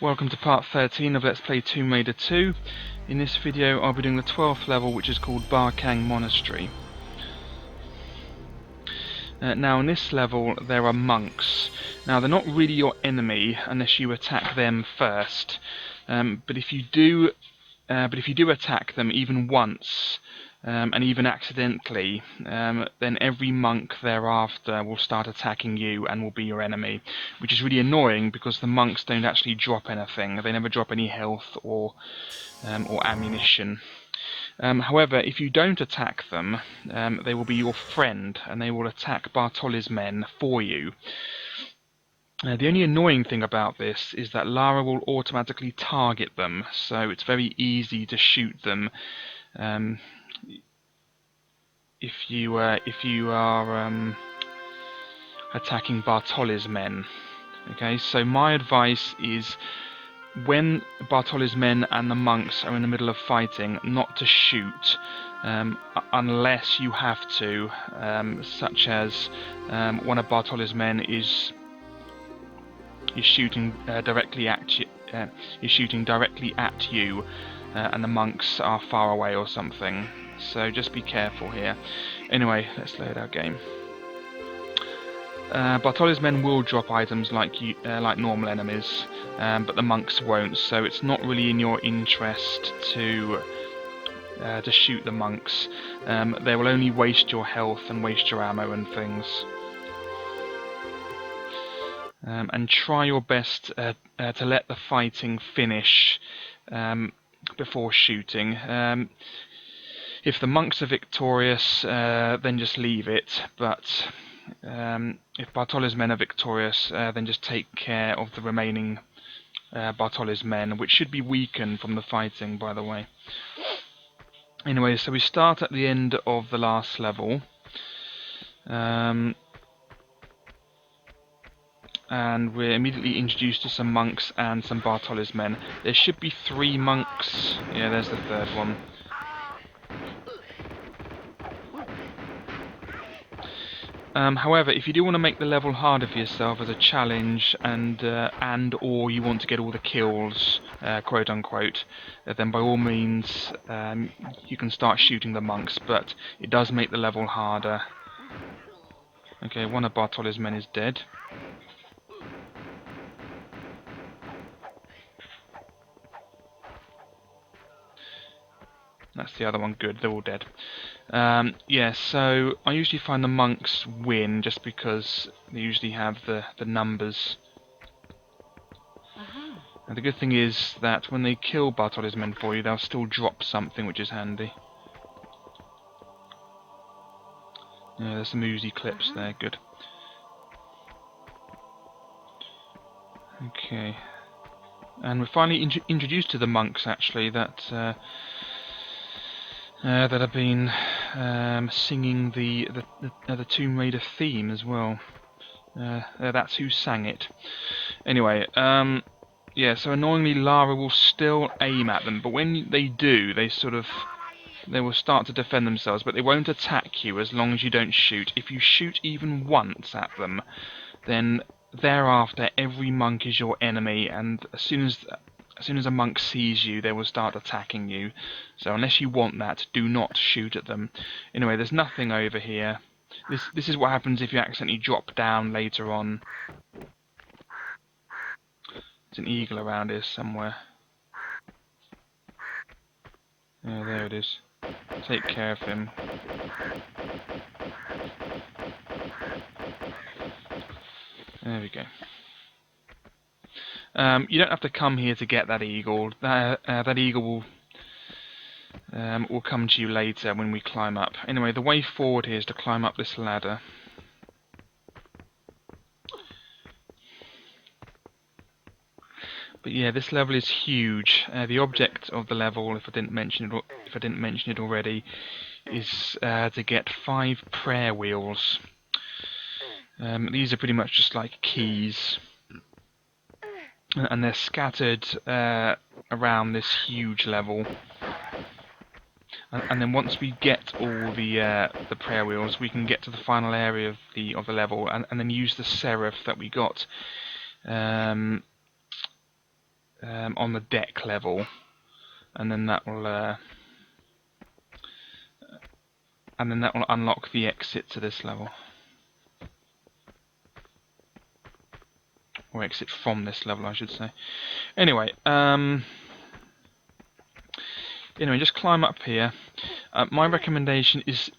Welcome to part 13 of Let's Play Tomb Raider 2. In this video I'll be doing the 12th level, which is called Barkhang Monastery. Now in this level there are monks. Now they're not really your enemy unless you attack them first. But if you do attack them even once, and even accidentally, then every monk thereafter will start attacking you and will be your enemy, which is really annoying because the monks don't actually drop anything. They never drop any health or ammunition. However, if you don't attack them, they will be your friend and they will attack Bartoli's men for you. The only annoying thing about this is that Lara will automatically target them, so it's very easy to shoot them if you are attacking Bartoli's men. Okay, so my advice is when Bartoli's men and the monks are in the middle of fighting, not to shoot unless you have to, such as one of Bartoli's men is shooting directly at you, and the monks are far away or something. So just be careful here. Anyway, let's load our game. Bartoli's men will drop items like normal enemies, but the monks won't. So it's not really in your interest to shoot the monks. They will only waste your health and waste your ammo and things. And try your best to let the fighting finish before shooting. If the monks are victorious, then just leave it, but if Bartoli's men are victorious, then just take care of the remaining Bartoli's men, which should be weakened from the fighting, by the way. Anyway, so we start at the end of the last level. And we're immediately introduced to some monks and some Bartoli's men. There should be 3 monks. Yeah, there's the third one. However, if you do want to make the level harder for yourself as a challenge, or you want to get all the kills, quote unquote, then by all means you can start shooting the monks, but it does make the level harder. Okay, one of Bartoli's men is dead. That's the other one. Good, they're all dead. Yeah, so I usually find the monks win just because they usually have the numbers. And the good thing is that when they kill Bartoli's men for you, they'll still drop something, which is handy. Yeah, there's some Uzi clips there. Good. Okay. And we're finally introduced to the monks, actually, that have been singing the Tomb Raider theme as well. That's who sang it. Anyway, yeah. So annoyingly, Lara will still aim at them, but when they do, they will start to defend themselves, but they won't attack you as long as you don't shoot. If you shoot even once at them, then thereafter every monk is your enemy, and as soon as a monk sees you, they will start attacking you. So unless you want that, do not shoot at them. Anyway, there's nothing over here. This is what happens if you accidentally drop down later on. There's an eagle around here somewhere. Yeah, there it is. Take care of him. There we go. You don't have to come here to get that eagle. That eagle will come to you later when we climb up. Anyway, the way forward here is to climb up this ladder. But yeah, this level is huge. The object of the level, if I didn't mention it already, is to get 5 prayer wheels. These are pretty much just like keys, and they're scattered around this huge level. And then once we get all the prayer wheels, we can get to the final area of the level, and then use the seraph that we got on the deck level, and then that will unlock the exit to this level, or exit from this level, I should say. Anyway, just climb up here. My recommendation is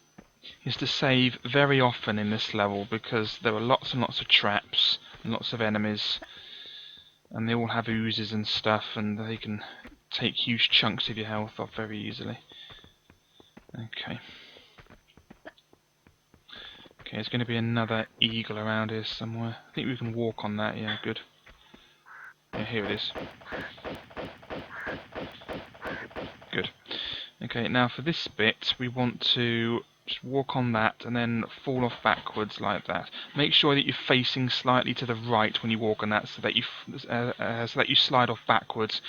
to save very often in this level, because there are lots and lots of traps and lots of enemies, and they all have oozes and stuff, and they can take huge chunks of your health off very easily. Okay. Okay, there's going to be another eagle around here somewhere. I think we can walk on that, yeah, good. Yeah, here it is. Good. Okay, now for this bit, we want to just walk on that and then fall off backwards like that. Make sure that you're facing slightly to the right when you walk on that, so that you slide off backwards,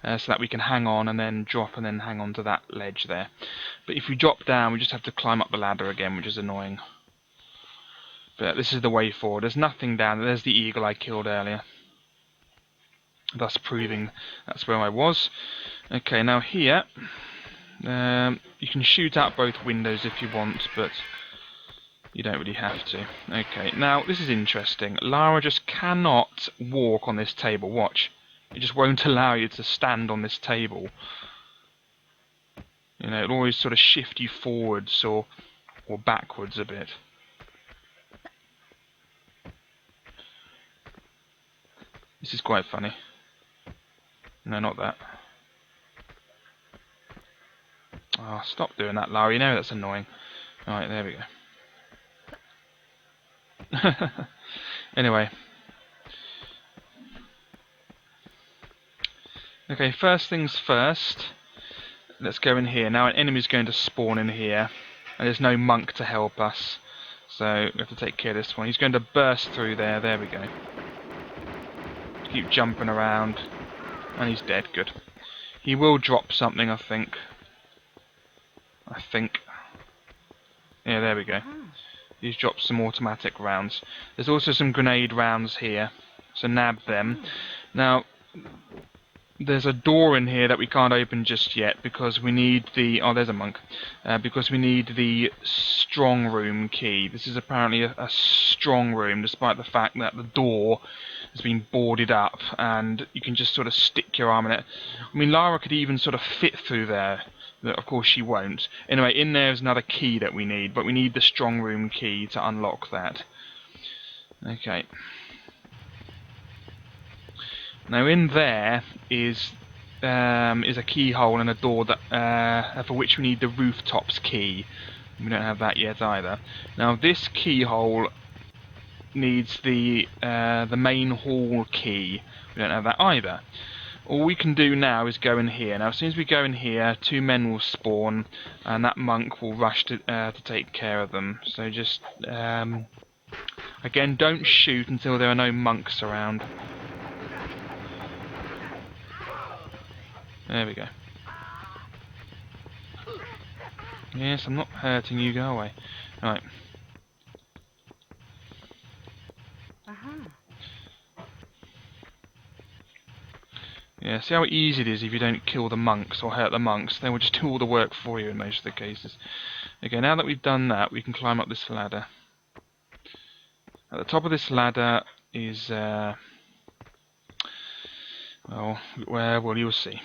so that we can hang on and then drop and then hang on to that ledge there. But if we drop down, we just have to climb up the ladder again, which is annoying. But this is the way forward. There's nothing down there. There's the eagle I killed earlier, thus proving that's where I was. Okay, now here, you can shoot out both windows if you want, but you don't really have to. Okay, now this is interesting. Lara just cannot walk on this table. Watch. It just won't allow you to stand on this table. You know, it'll always sort of shift you forwards or backwards a bit. This is quite funny. No, not that. Oh, stop doing that, Lara. You know that's annoying. Alright, there we go. Anyway. Okay, first things first. Let's go in here. Now an enemy's going to spawn in here, and there's no monk to help us. So we have to take care of this one. He's going to burst through there. There we go. Keep jumping around. And he's dead. Good. He will drop something, I think. Yeah, there we go. He's dropped some automatic rounds. There's also some grenade rounds here, so nab them. Now, there's a door in here that we can't open just yet because we need the... Oh, there's a monk. Because we need the strong room key. This is apparently a strong room, despite the fact that the door has been boarded up and you can just sort of stick your arm in it. I mean, Lara could even sort of fit through there. Of course she won't. Anyway, in there is another key that we need, but we need the strong room key to unlock that. Okay. Now in there is a keyhole and a door that for which we need the rooftops key. We don't have that yet either. Now this keyhole needs the main hall key. We don't have that either. All we can do now is go in here. Now as soon as we go in here, 2 men will spawn, and that monk will rush to take care of them. So just again, don't shoot until there are no monks around. There we go. Yes, I'm not hurting you. Go away. Right. Yeah, see how easy it is if you don't kill the monks or hurt the monks. They will just do all the work for you in most of the cases. Okay, now that we've done that, we can climb up this ladder. At the top of this ladder is... well, you'll see.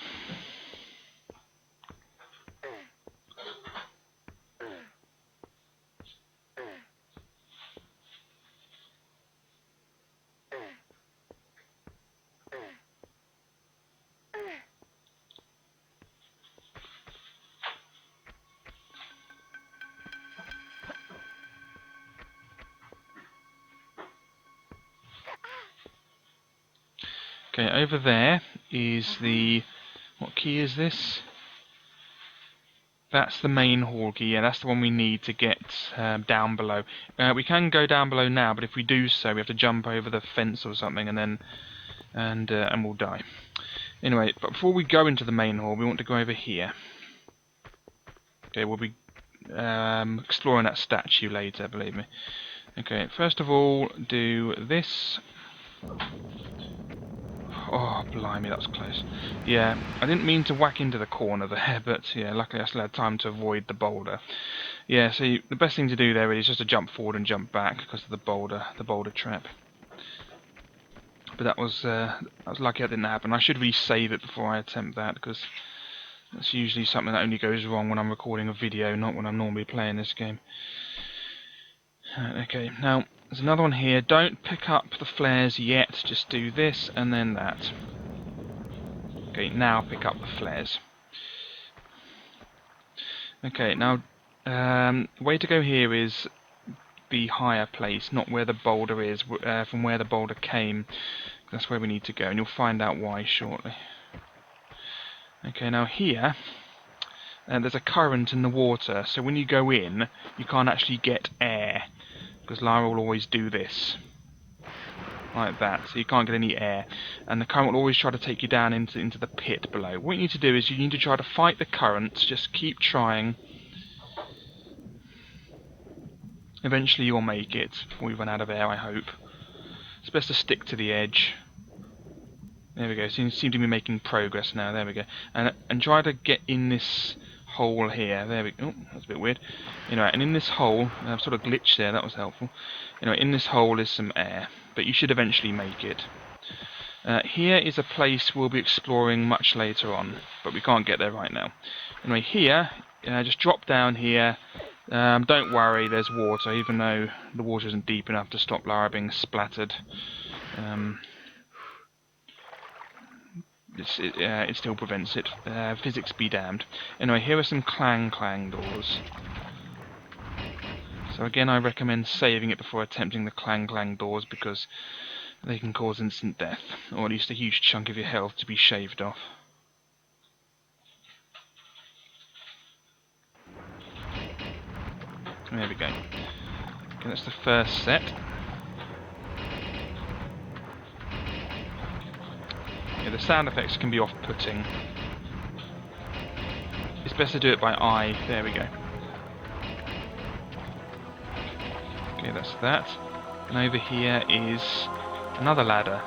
Okay, over there is the... What key is this? That's the main hall key. Yeah, that's the one we need to get down below. We can go down below now, but if we do so, we have to jump over the fence or something, and then and we'll die. Anyway, but before we go into the main hall, we want to go over here. Okay, we'll be exploring that statue later, believe me. Okay, first of all, do this. Oh, blimey, that was close. Yeah, I didn't mean to whack into the corner there, but yeah, luckily I still had time to avoid the boulder. Yeah, so the best thing to do there is just to jump forward and jump back because of the boulder trap. But that was lucky that didn't happen. I should really save it before I attempt that, because that's usually something that only goes wrong when I'm recording a video, not when I'm normally playing this game. Okay, now there's another one here. Don't pick up the flares yet, just do this and then that. Okay, now pick up the flares. Okay, now the way to go here is the higher place, not where the boulder is, from where the boulder came. That's where we need to go, and you'll find out why shortly. Okay, now here, there's a current in the water, so when you go in, you can't actually get air, because Lara will always do this. Like that, so you can't get any air, and the current will always try to take you down into the pit below. What you need to do is you need to try to fight the currents, just keep trying. Eventually you'll make it, before you run out of air, I hope. It's best to stick to the edge. There we go, seem to be making progress now, there we go. And try to get in this hole here, there we go. Oh, that's a bit weird. Anyway, and in this hole, I've sort of glitched there, that was helpful. Anyway, in this hole is some air, but you should eventually make it. Here is a place we'll be exploring much later on, but we can't get there right now. Anyway, here, just drop down here. Don't worry, there's water, even though the water isn't deep enough to stop Lara being splattered. It still prevents it. Physics be damned. Anyway, here are some clang doors. So again, I recommend saving it before attempting the clang doors, because they can cause instant death, or at least a huge chunk of your health to be shaved off. There we go. Okay, that's the first set. Yeah, the sound effects can be off-putting. It's best to do it by eye. There we go. Okay, that's that. And over here is another ladder.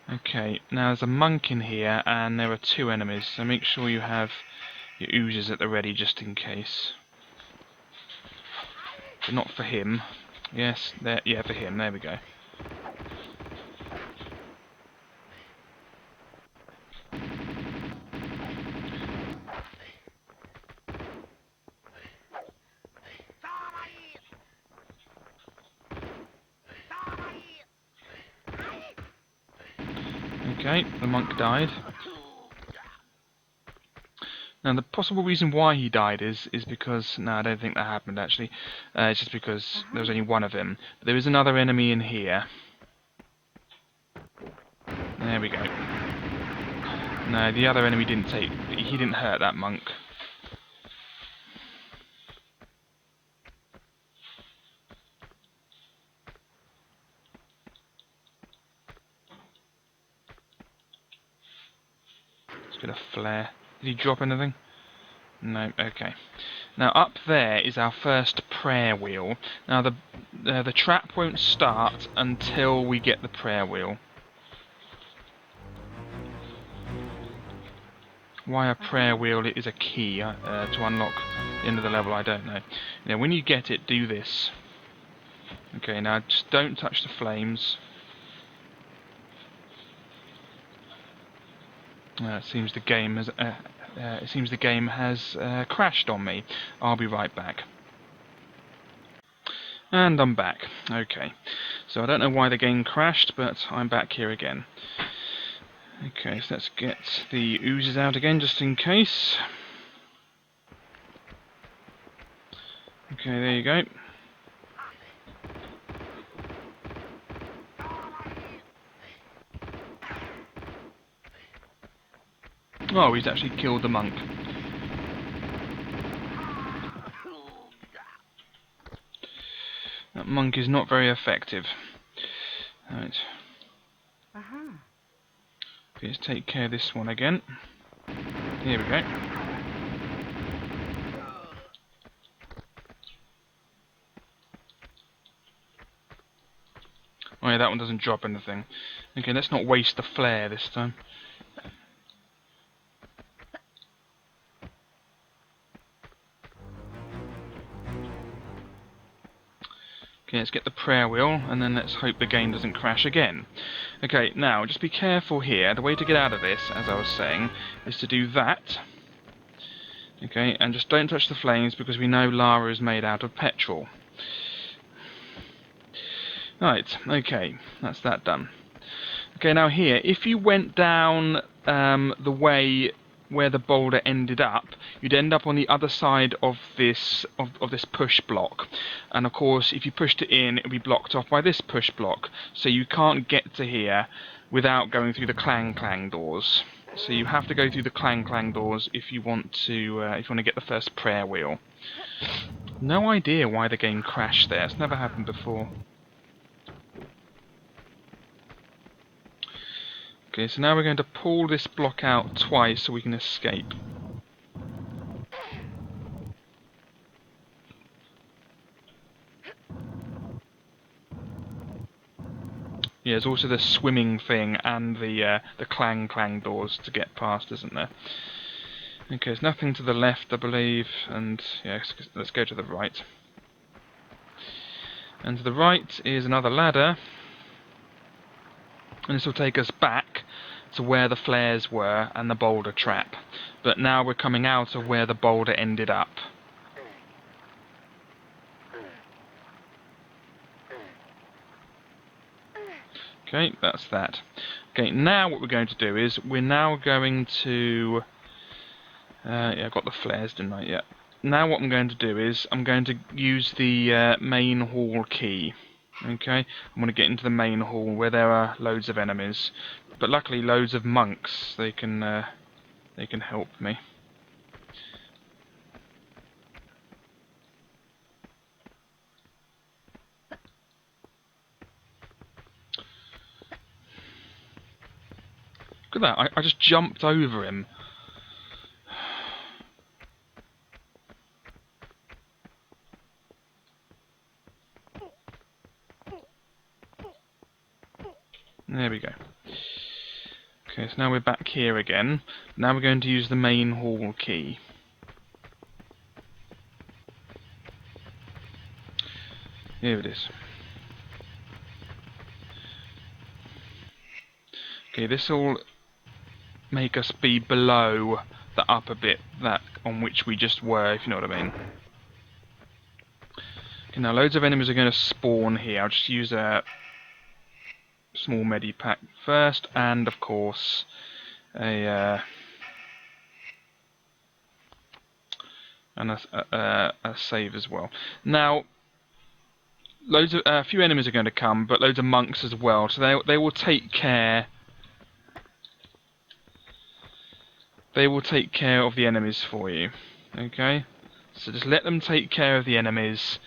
Okay, now there's a monk in here, and there are 2 enemies, so make sure you have your oozes at the ready just in case. But not for him. Yes, there. Yeah, for him. There we go. Okay, the monk died. Now, the possible reason why he died is because... No, I don't think that happened, actually. It's just because there was only one of him. But there is another enemy in here. There we go. No, the other enemy didn't take... He didn't hurt that monk. Let's get a flare. Did he drop anything? No, okay. Now up there is our first prayer wheel. Now the trap won't start until we get the prayer wheel. Why a prayer wheel is a key to unlock the end of the level, I don't know. Now when you get it, do this. Okay, now just don't touch the flames. It seems the game has crashed on me. I'll be right back. And I'm back. Okay, so I don't know why the game crashed, but I'm back here again. Okay, so let's get the oozes out again, just in case. Okay, there you go. Oh, he's actually killed the monk. That monk is not very effective. Right. Okay, let's take care of this one again. Here we go. Oh yeah, that one doesn't drop anything. Okay, let's not waste the flare this time. Okay, let's get the prayer wheel, and then let's hope the game doesn't crash again. Okay, now, just be careful here. The way to get out of this, as I was saying, is to do that. Okay, and just don't touch the flames, because we know lava is made out of petrol. Right, okay, that's that done. Okay, now here, if you went down the way where the boulder ended up, you'd end up on the other side of this push block. And of course, if you pushed it in, it would be blocked off by this push block. So you can't get to here without going through the clang doors. So you have to go through the clang doors if you want to get the first prayer wheel. No idea why the game crashed there. It's never happened before. Okay, so now we're going to pull this block out twice so we can escape. Yeah, there's also the swimming thing and the clang doors to get past, isn't there? Okay, there's nothing to the left, I believe, and yeah, let's go to the right. And to the right is another ladder, and this will take us back to where the flares were and the boulder trap. But now we're coming out of where the boulder ended up. Okay, that's that. Okay, now what we're going to do is we're now going to yeah, I got the flares, didn't I? Yeah. Now what I'm going to do is I'm going to use the main hall key. Okay, I'm going to get into the main hall where there are loads of enemies, but luckily loads of monks. They can help me. Look at that! I just jumped over him. There we go. Okay, so now we're back here again. Now we're going to use the main hall key. Here it is. Okay, this will make us be below the upper bit that on which we just were, if you know what I mean. Okay, now loads of enemies are going to spawn here. I'll just use a small medipack first, and of course a save as well. Now, a few enemies are going to come, but loads of monks as well. So they will take care. They will take care of the enemies for you. Okay, so just let them take care of the enemies.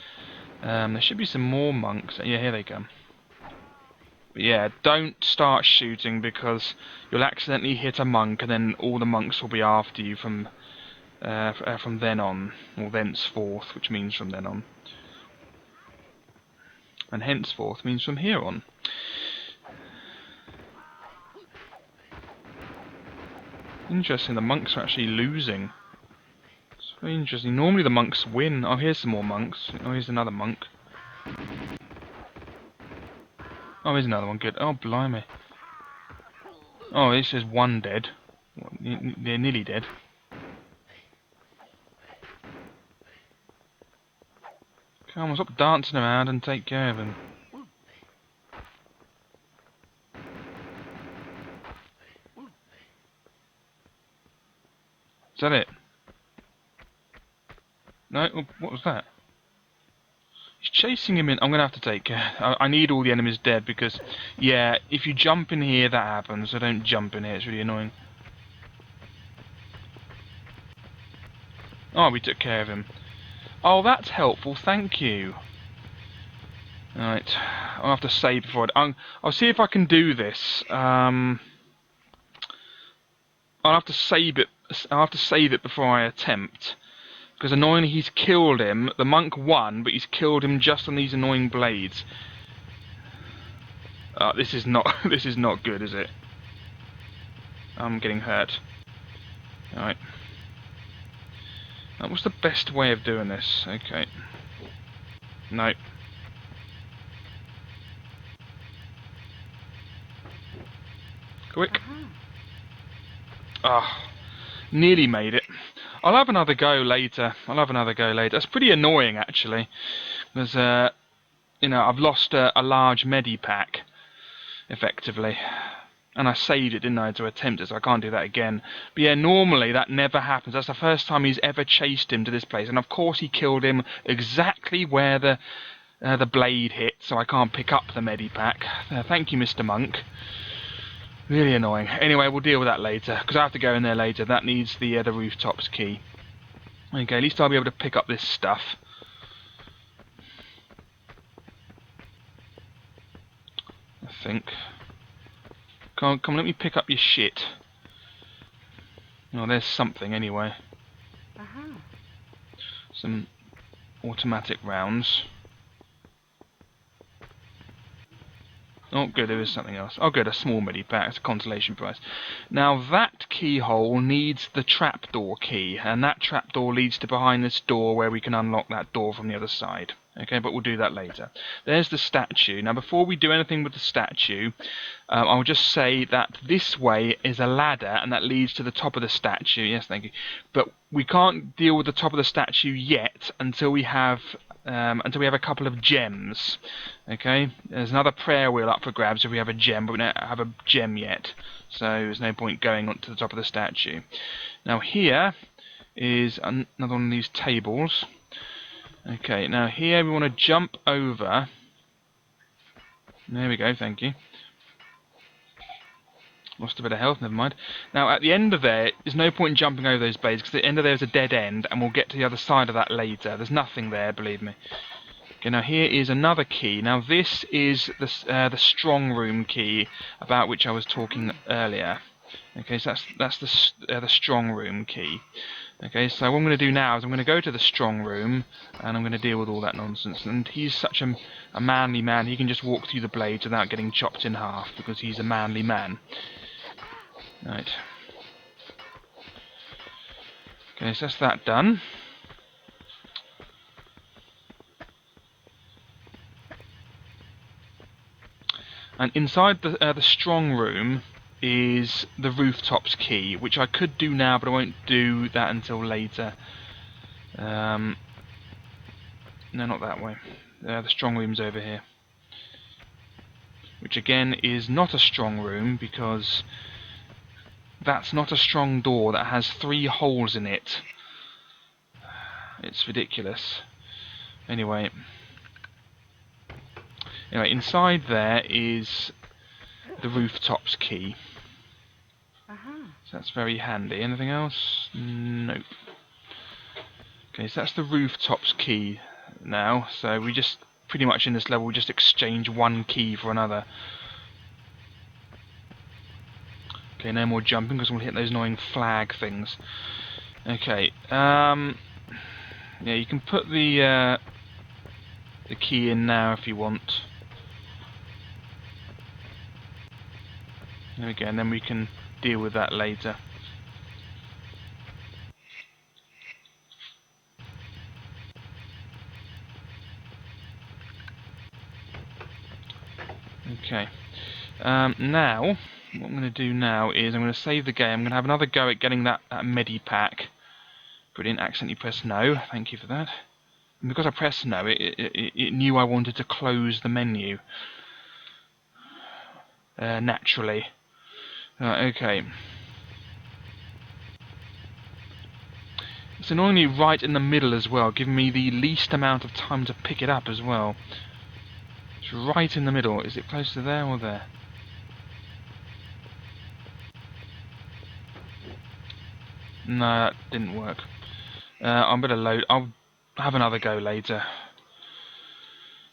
There should be some more monks. Yeah, here they come. But yeah, don't start shooting because you'll accidentally hit a monk, and then all the monks will be after you from then on, or thenceforth, which means from then on, and henceforth means from here on. Interesting, the monks are actually losing. It's very interesting. Normally the monks win. Oh, here's some more monks. Oh, here's another monk. Oh, here's another one. Good. Oh, blimey. Oh, this is one dead. They're nearly dead. Come on, stop dancing around and take care of him. Is that it? No? What was that? He's chasing him in. I'm going to have to take care. I need all the enemies dead because, yeah, if you jump in here, that happens. So don't jump in here. It's really annoying. Oh, we took care of him. Oh, that's helpful. Thank you. Alright. I'll have to save before I'll see if I can do this. I'll have to save it. I'll have to save it before I attempt. Because annoyingly, he's killed him. The monk won, but he's killed him just on these annoying blades. This is not. This is not good, is it? I'm getting hurt. All right. What's the best way of doing this? Okay. No. Quick. Ah, nearly made it. I'll have another go later. It's pretty annoying actually, because you know, I've lost a large medipack, effectively, and I saved it, didn't I, to attempt it, so I can't do that again. But yeah, normally that never happens. That's the first time he's ever chased him to this place, and of course he killed him exactly where the blade hit, so I can't pick up the medipack. Thank you, Mr. Monk. Really annoying. Anyway, we'll deal with that later, because I have to go in there later. That needs the rooftops key. Okay, at least I'll be able to pick up this stuff. I think. Come on, let me pick up your shit. Oh, there's something anyway. Some automatic rounds. Oh, good, there is something else. Oh, good, a small midi-pack. It's a consolation prize. Now, that keyhole needs the trapdoor key, and that trapdoor leads to behind this door where we can unlock that door from the other side. Okay, but we'll do that later. There's the statue. Now, before we do anything with the statue, I'll just say that this way is a ladder, and that leads to the top of the statue. Yes, thank you. But we can't deal with the top of the statue yet until we have a couple of gems. Okay, there's another prayer wheel up for grabs if we have a gem, but we don't have a gem yet, so there's no point going on to the top of the statue. Now here is another one of these tables. Okay, now here we want to jump over. There we go, thank you. Lost a bit of health, never mind. Now at the end of there's no point in jumping over those blades, because the end of there is a dead end, and we'll get to the other side of that later. There's nothing there, believe me. Okay, now here is another key. Now this is the strong room key about which I was talking earlier. Okay, so that's the strong room key. Okay, so what I'm going to do now is I'm going to go to the strong room, and I'm going to deal with all that nonsense. And he's such a manly man, he can just walk through the blades without getting chopped in half, because he's a manly man. Right. Okay, so that's that done. And inside the strong room is the rooftops key, which I could do now, but I won't do that until later. No, not that way. The strong room's over here. Which again is not a strong room, because that's not a strong door that has 3 holes in it. It's ridiculous. Anyway, inside there is the rooftops key. So that's very handy. Anything else? Nope. Okay, so that's the rooftops key now. So we just, pretty much in this level, we just exchange one key for another. Okay, no more jumping because we'll hit those annoying flag things. Okay, yeah, you can put the key in now if you want. There we go, and then we can deal with that later. Okay, now what I'm going to do now is I'm going to save the game. I'm going to have another go at getting that medipack. Brilliant, accidentally pressed no, thank you for that. And because I pressed no, it knew I wanted to close the menu. Naturally. Okay. It's annoyingly right in the middle as well, giving me the least amount of time to pick it up as well. It's right in the middle. Is it close to there or there? No, that didn't work. I'm gonna load. I'll have another go later.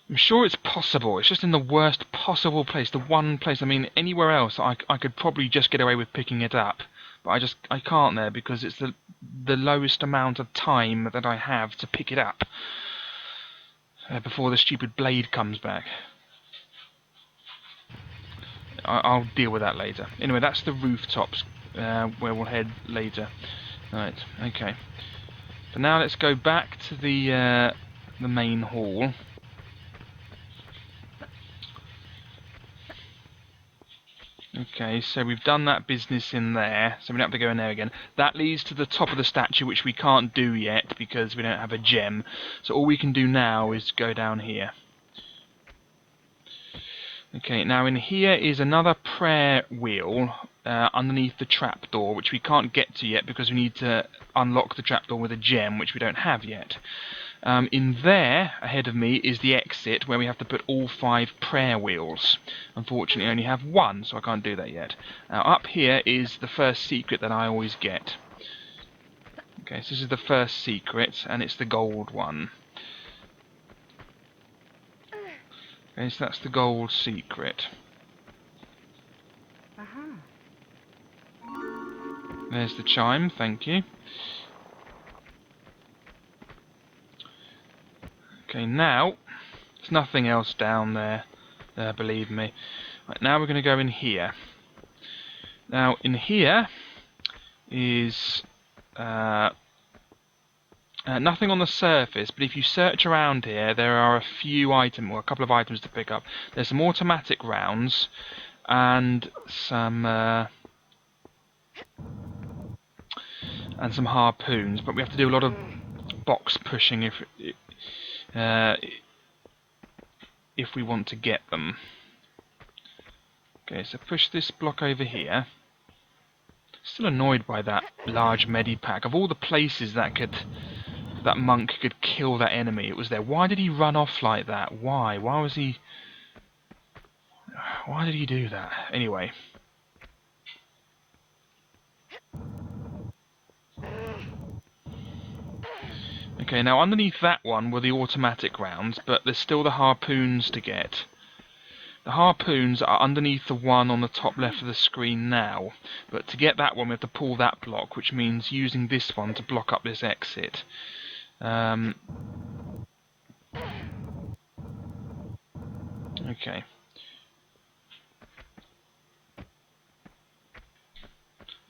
I'm sure it's possible. It's just in the worst possible place. The one place. I mean, anywhere else, I could probably just get away with picking it up. but I can't there because it's the lowest amount of time that I have to pick it up before the stupid blade comes back. I'll deal with that later. Anyway, that's the rooftops where we'll head later. Right, okay. So now let's go back to the main hall. Okay, so we've done that business in there, so we don't have to go in there again. That leads to the top of the statue, which we can't do yet because we don't have a gem. So all we can do now is go down here. Okay, now in here is another prayer wheel underneath the trapdoor, which we can't get to yet because we need to unlock the trapdoor with a gem, which we don't have yet. In there, ahead of me, is the exit where we have to put all 5 prayer wheels. Unfortunately, I only have 1, so I can't do that yet. Now, up here is the first secret that I always get. Okay, so this is the first secret, and it's the gold one. Okay, so that's the gold secret. There's the chime, thank you. Okay, now, there's nothing else down there, believe me. Right, now we're going to go in here. Now, in here is nothing on the surface, but if you search around here, there are a few items, or a couple of items to pick up. There's some automatic rounds, and some harpoons, but we have to do a lot of box pushing if we want to get them. Okay, so push this block over here. Still annoyed by that large medipack. Of all the places that monk could kill that enemy, it was there. Why did he run off like that? Why? Why did he do that? Anyway. Okay, now underneath that one were the automatic rounds, but there's still the harpoons to get. The harpoons are underneath the one on the top left of the screen now, but to get that one we have to pull that block, which means using this one to block up this exit. Okay.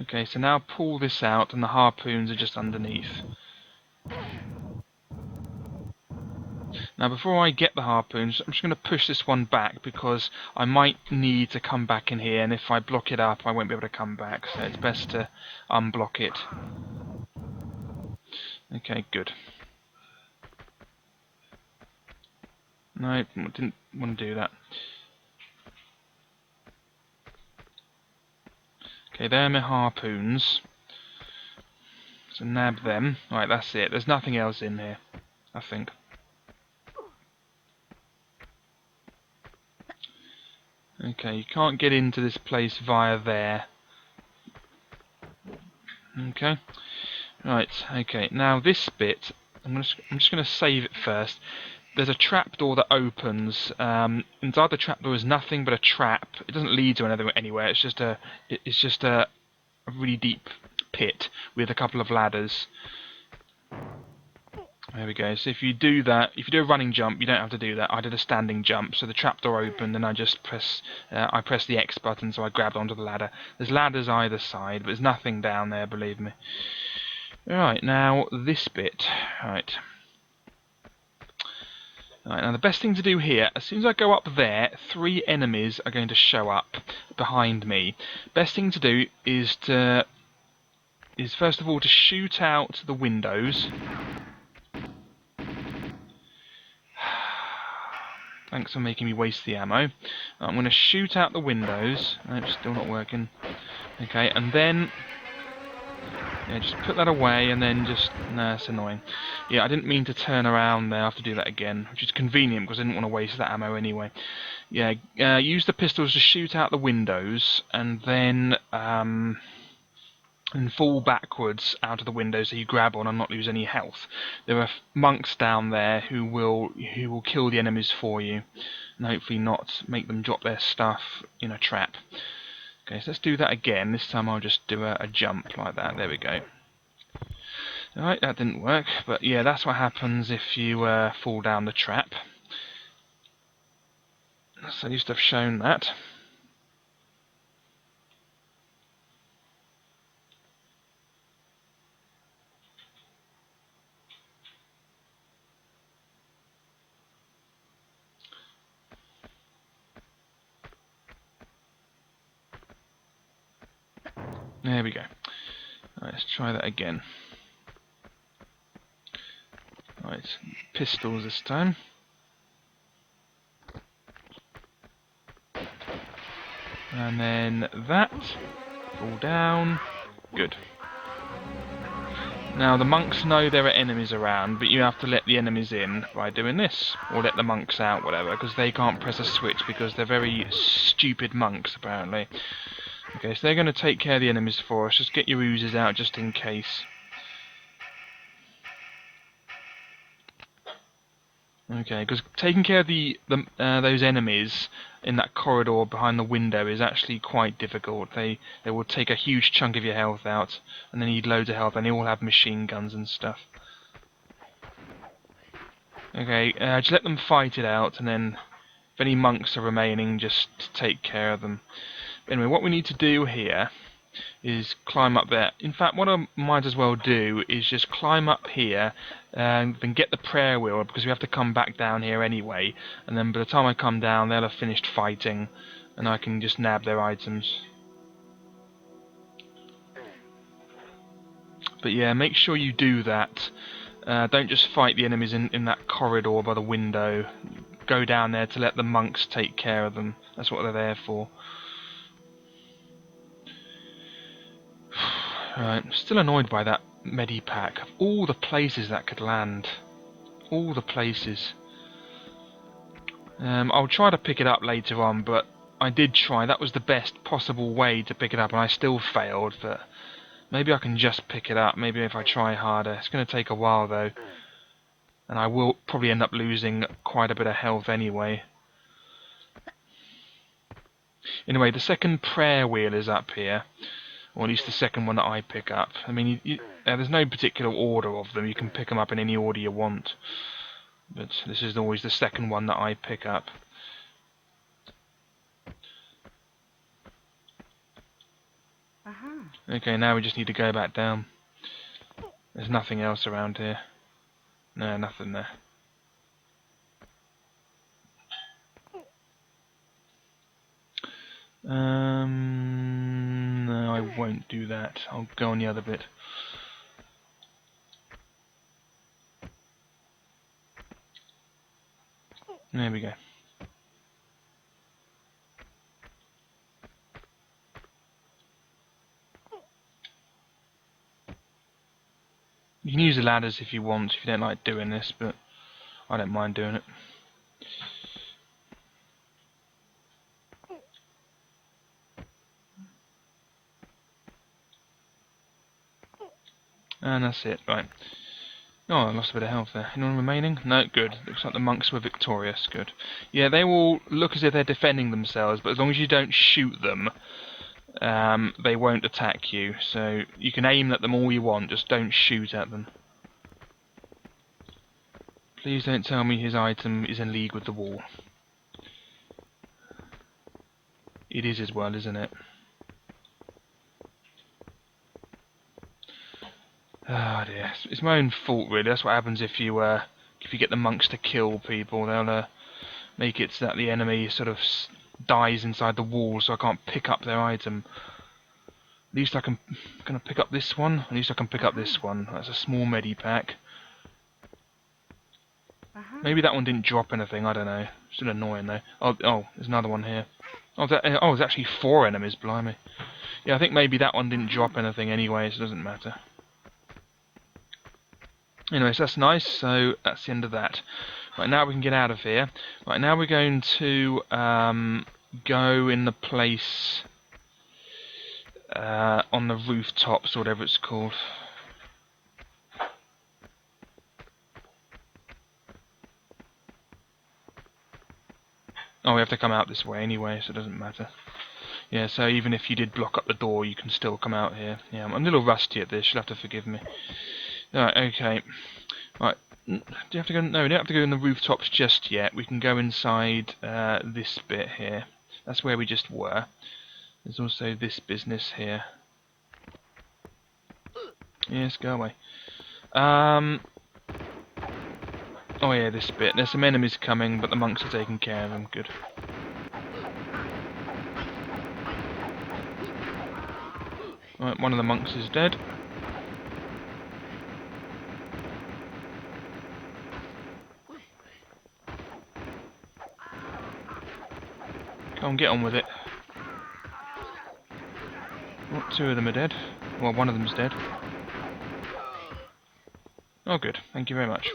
Okay, so now pull this out and the harpoons are just underneath. Now before I get the harpoons, I'm just going to push this one back because I might need to come back in here, and if I block it up I won't be able to come back, so it's best to unblock it. Okay, good. No, I didn't want to do that. Okay, there are my harpoons. So nab them. Right, that's it. There's nothing else in here, I think. Okay, you can't get into this place via there. Okay. Right, okay. Now this bit, I'm just going to save it first. There's a trapdoor that opens. Inside the trapdoor is nothing but a trap. It doesn't lead to anywhere. It's just a really deep pit with a couple of ladders. There we go. So if you do that, if you do a running jump, you don't have to do that. I did a standing jump, so the trapdoor opened, and I just press the X button, so I grabbed onto the ladder. There's ladders either side, but there's nothing down there, believe me. Right, now this bit. Right, now the best thing to do here, as soon as I go up there, 3 enemies are going to show up behind me. Best thing to do is first of all to shoot out the windows. Thanks for making me waste the ammo. I'm going to shoot out the windows. Oh, it's still not working. Okay, and then just put that away, and then just... Nah, it's annoying. Yeah, I didn't mean to turn around there. I have to do that again, which is convenient because I didn't want to waste that ammo anyway. Yeah, use the pistols to shoot out the windows, and then fall backwards out of the window so you grab on and not lose any health. There are monks down there who will kill the enemies for you, and hopefully not make them drop their stuff in a trap. Okay, so let's do that again. This time I'll just do a jump like that. There we go. Alright, that didn't work, but yeah, that's what happens if you fall down the trap. So I used to have shown that. There we go. Right, let's try that again. Right, pistols this time. And then that. Fall down. Good. Now the monks know there are enemies around, but you have to let the enemies in by doing this. Or let the monks out, whatever, because they can't press a switch because they're very stupid monks, apparently. Okay, so they're going to take care of the enemies for us. Just get your oozes out just in case. Okay, because taking care of those enemies in that corridor behind the window is actually quite difficult. They will take a huge chunk of your health out, and they need loads of health, and they all have machine guns and stuff. Okay, just let them fight it out, and then if any monks are remaining, just take care of them. Anyway, what we need to do here is climb up there. In fact, what I might as well do is just climb up here and then get the prayer wheel, because we have to come back down here anyway, and then by the time I come down they'll have finished fighting and I can just nab their items. But yeah, make sure you do that. Don't just fight the enemies in that corridor by the window. Go down there to let the monks take care of them. That's what they're there for. Right, I'm still annoyed by that medipack. Of all the places that could land. All the places. I'll try to pick it up later on, but I did try. That was the best possible way to pick it up, and I still failed. But maybe I can just pick it up. Maybe if I try harder. It's going to take a while, though. And I will probably end up losing quite a bit of health anyway. Anyway, the second prayer wheel is up here. Or at least the second one that I pick up. I mean, there's no particular order of them. You can pick them up in any order you want. But this is always the second one that I pick up. Okay, now we just need to go back down. There's nothing else around here. No, nothing there. No, I won't do that. I'll go on the other bit. There we go. You can use the ladders if you want, if you don't like doing this, but I don't mind doing it. And that's it, right. Oh, I lost a bit of health there. Anyone remaining? No, good. Looks like the monks were victorious, good. Yeah, they will look as if they're defending themselves, but as long as you don't shoot them, they won't attack you. So you can aim at them all you want, just don't shoot at them. Please don't tell me his item is in league with the wall. It is as well, isn't it? Oh dear, it's my own fault really. That's what happens if you get the monks to kill people. They'll make it so that the enemy sort of dies inside the wall, so I can't pick up their item. At least I'm gonna pick up this one. At least I can pick up this one. That's a small medipack. Maybe that one didn't drop anything. I don't know. Still annoying though. Oh, there's another one here. Oh, there's actually 4 enemies. Blimey. Yeah, I think maybe that one didn't drop anything anyway, so it doesn't matter. Anyways, that's nice, so that's the end of that. Right, now we can get out of here. Right, now we're going to go in the place on the rooftops, or whatever it's called. Oh, we have to come out this way anyway, so it doesn't matter. Yeah, so even if you did block up the door, you can still come out here. Yeah, I'm a little rusty at this, you'll have to forgive me. Alright, okay. Right, do you have to go? No, we don't have to go in the rooftops just yet. We can go inside this bit here. That's where we just were. There's also this business here. Yes, go away. Oh yeah, this bit. There's some enemies coming, but the monks are taking care of them. Good. Right, one of the monks is dead. Go on, get on with it. Oh, two of them are dead. Well, one of them's dead. Oh, good. Thank you very much.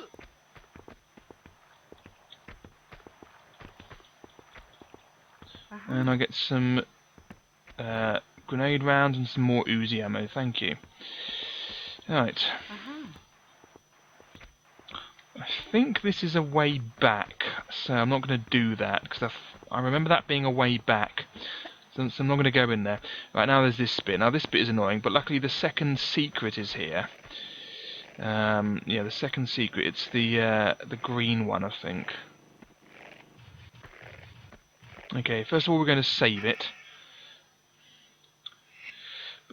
And I get some grenade rounds and some more Uzi ammo. Thank you. Right. I think this is a way back, so I'm not going to do that because I remember that being a way back. So I'm not going to go in there. Right, now there's this bit. Now this bit is annoying, but luckily the second secret is here. Yeah, the second secret. It's the green one, I think. Okay, first of all we're going to save it.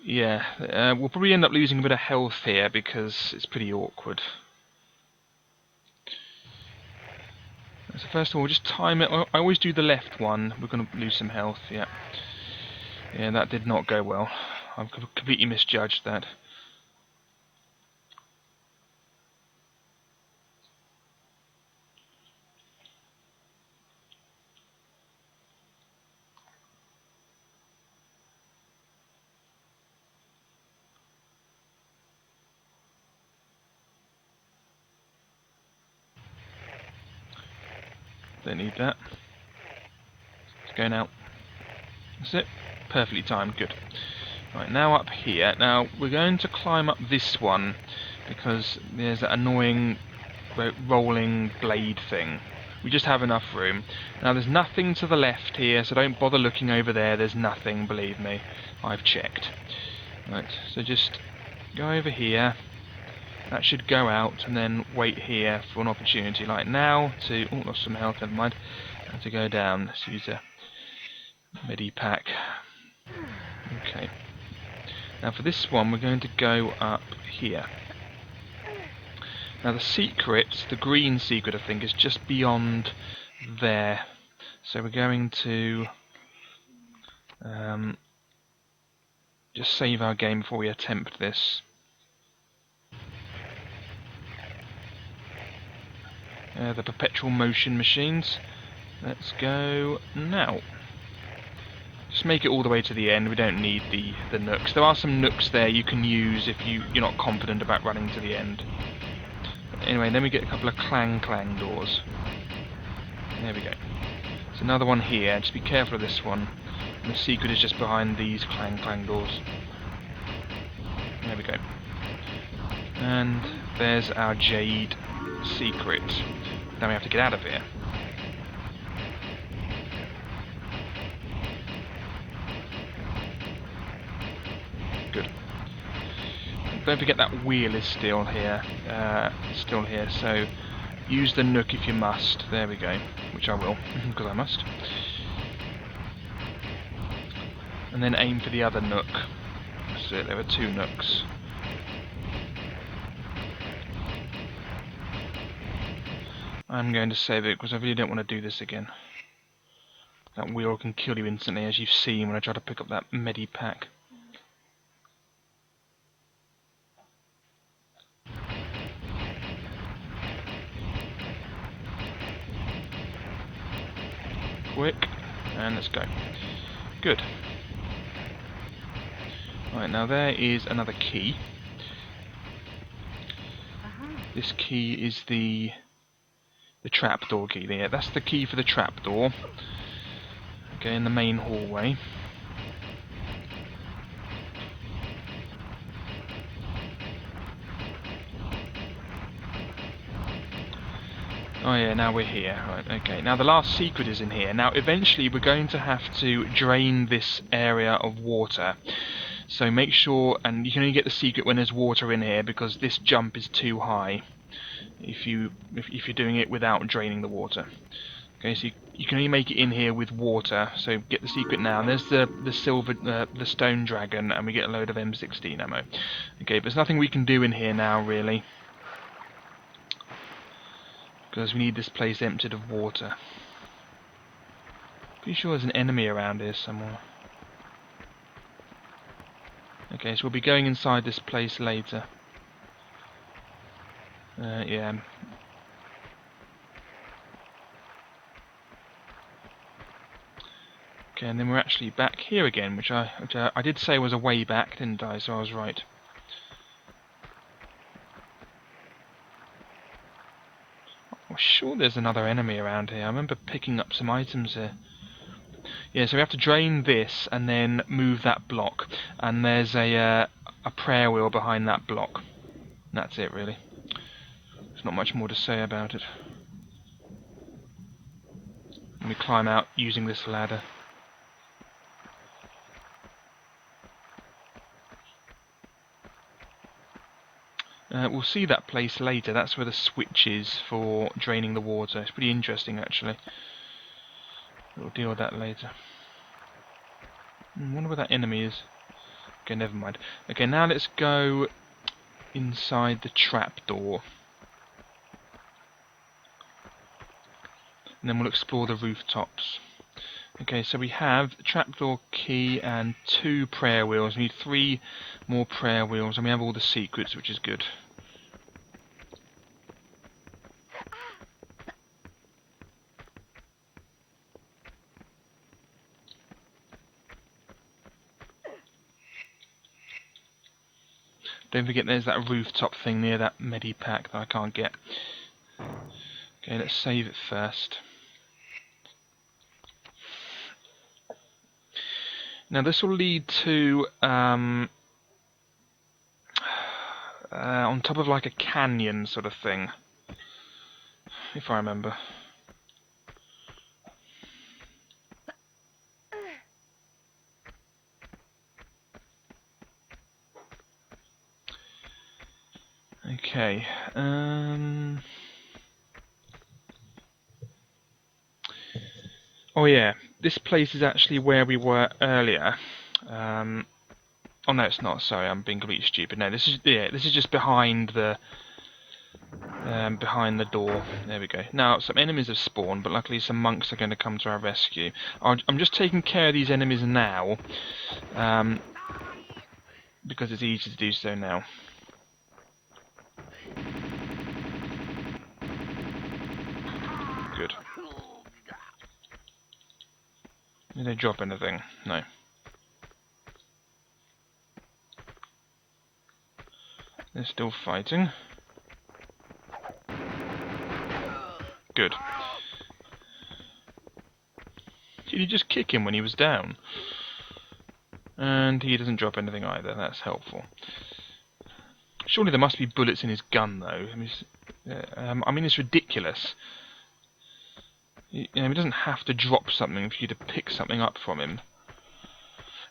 Yeah, we'll probably end up losing a bit of health here because it's pretty awkward. So first of all, just time it. I always do the left one. We're going to lose some health, yeah. Yeah, that did not go well. I've completely misjudged that. Don't need that. It's going out. That's it. Perfectly timed. Good. Right, now up here. Now, we're going to climb up this one because there's that annoying rolling blade thing. We just have enough room. Now, there's nothing to the left here, so don't bother looking over there. There's nothing, believe me. I've checked. Right, so just go over here. That should go out, and then wait here for an opportunity, like now, to... Oh, lost some health, never mind. To go down. Let's use a medi-pack. Okay. Now for this one, we're going to go up here. Now the secret, the green secret, I think, is just beyond there. So we're going to... just save our game before we attempt this. The perpetual motion machines. Let's go now. Just make it all the way to the end. We don't need the nooks. There are some nooks there you can use if you're not confident about running to the end. But anyway, then we get a couple of clang doors. There we go. There's another one here. Just be careful of this one. And the secret is just behind these clang doors. There we go. And there's our Jade secret. Now we have to get out of here. Good. Don't forget that wheel is still here. So use the nook if you must. There we go. Which I will, because I must. And then aim for the other nook. So there are two nooks. I'm going to save it because I really don't want to do this again. That wheel can kill you instantly, as you've seen when I try to pick up that medi-pack. Quick, and let's go. Good. Right, now there is another key. This key is the trapdoor key there. That's the key for the trapdoor. Okay, in the main hallway. Oh yeah, now we're here. Right, okay. Now the last secret is in here. Now eventually we're going to have to drain this area of water. So make sure, and you can only get the secret when there's water in here because this jump is too high if you're doing it without draining the water. Okay, so you can only make it in here with water. So get the secret now. And there's the stone dragon, and we get a load of M16 ammo. Okay, but there's nothing we can do in here now really, because we need this place emptied of water. Pretty sure there's an enemy around here somewhere. Okay, so we'll be going inside this place later. Yeah. Okay, and then we're actually back here again, which I did say was a way back, didn't I? So I was right. I'm sure there's another enemy around here. I remember picking up some items here. Yeah, so we have to drain this and then move that block. And there's a prayer wheel behind that block. And that's it, really. There's not much more to say about it. And we climb out using this ladder. We'll see that place later. That's where the switch is for draining the water. It's pretty interesting, actually. We'll deal with that later. I wonder where that enemy is. Okay, never mind. Okay, now let's go inside the trapdoor. And then we'll explore the rooftops. Okay, so we have the trapdoor key and 2 prayer wheels. We need 3 more prayer wheels, and we have all the secrets, which is good. Don't forget there's that rooftop thing near that medipack that I can't get. Okay, let's save it first. Now this will lead to on top of like a canyon sort of thing, if I remember. Okay. Oh yeah, this place is actually where we were earlier. Oh no, it's not. Sorry, I'm being completely stupid. No, this is just behind the door. There we go. Now some enemies have spawned, but luckily some monks are going to come to our rescue. I'm just taking care of these enemies now, because it's easy to do so now. Good. Did they drop anything? No. They're still fighting. Good. Did you just kick him when he was down? And he doesn't drop anything either. That's helpful. Surely there must be bullets in his gun, though. I mean, it's ridiculous. He doesn't have to drop something for you to pick something up from him.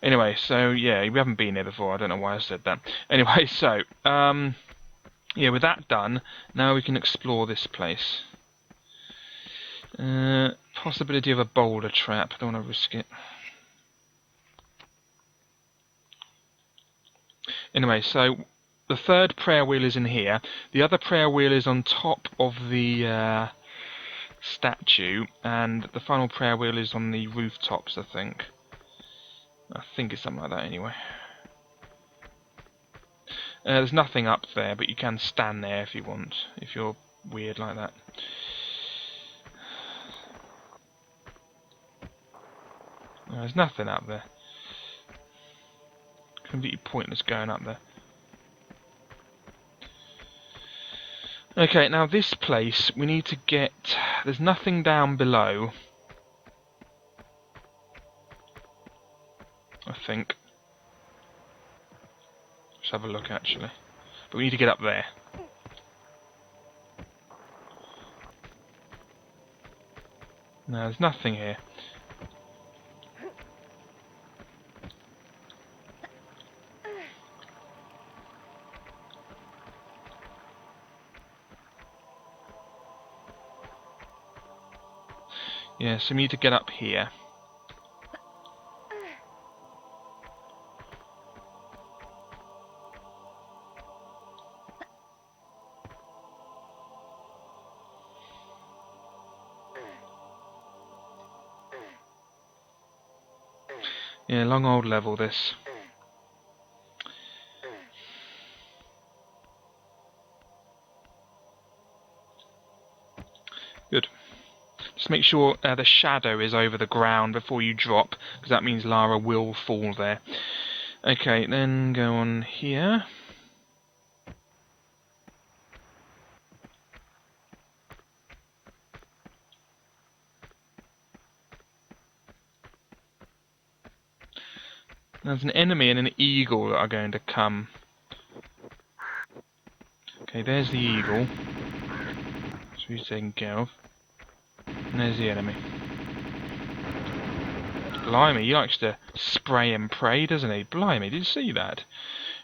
Anyway, so yeah, we haven't been here before. I don't know why I said that. Anyway, so yeah, with that done, now we can explore this place. Possibility of a boulder trap. Don't want to risk it. Anyway, so the 3rd prayer wheel is in here. The other prayer wheel is on top of the statue, and the final prayer wheel is on the rooftops, I think. I think it's something like that anyway. There's nothing up there, but you can stand there if you want, if you're weird like that. There's nothing up there. Completely pointless going up there. Okay, now this place, we need to get... There's nothing down below, I think. Let's have a look, actually. But we need to get up there. No, there's nothing here. Yeah, so we need to get up here. Yeah, long old level this. Good. Just make sure the shadow is over the ground before you drop, because that means Lara will fall there. Okay, then go on here. There's an enemy and an eagle that are going to come. Okay, there's the eagle. So he's taken care of. And there's the enemy. Blimey, he likes to spray and pray, doesn't he? Blimey, did you see that?